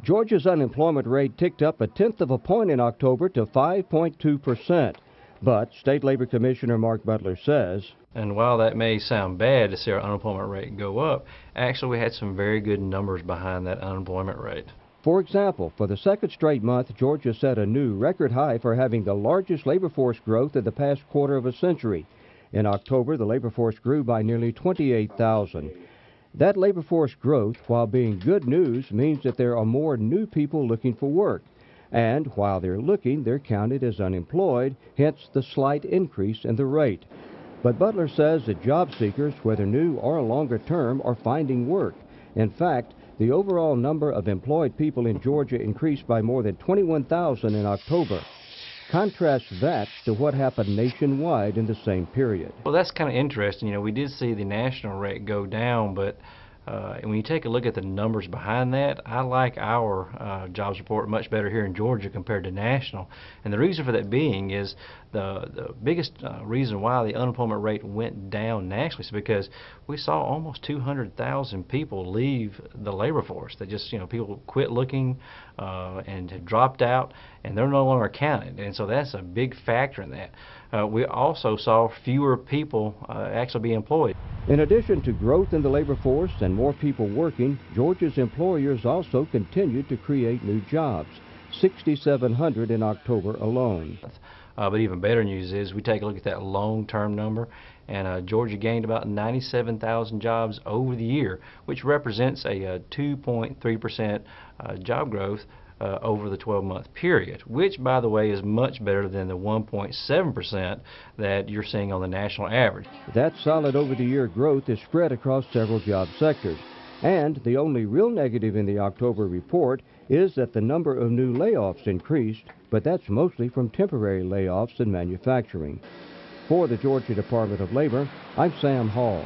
Georgia's unemployment rate ticked up 1/10 of a point in October to 5.2%. But State Labor Commissioner Mark Butler says, and while that may sound bad to see our unemployment rate go up, actually we had some very good numbers behind that unemployment rate. For example, for the second straight month, Georgia set a new record high for having the largest labor force growth in the past quarter of a century. In October, the labor force grew by nearly 28,000. That labor force growth, while being good news, means that there are more new people looking for work. And while they're looking, they're counted as unemployed, hence the slight increase in the rate. But Butler says that job seekers, whether new or longer term, are finding work. In fact, the overall number of employed people in Georgia increased by more than 21,000 in October. Contrast that to what happened nationwide in the same period. Well, that's kind of interesting. We did see the national rate go down, but when you take a look at the numbers behind that, I like our jobs report much better here in Georgia compared to national. And the reason for that being is the biggest reason why the unemployment rate went down nationally is because we saw almost 200,000 people leave the labor force. They just, people quit looking and had dropped out, and they're no longer counted. And so that's a big factor in that. We also saw fewer people actually be employed. In addition to growth in the labor force and more people working, Georgia's employers also continued to create new jobs, 6,700 in October alone. But even better news is we take a look at that long-term number, and Georgia gained about 97,000 jobs over the year, which represents a 2.3% job growth over the 12-month period, which, by the way, is much better than the 1.7% that you're seeing on the national average. That solid over-the-year growth is spread across several job sectors. And the only real negative in the October report is that the number of new layoffs increased, but that's mostly from temporary layoffs in manufacturing. For the Georgia Department of Labor, I'm Sam Hall.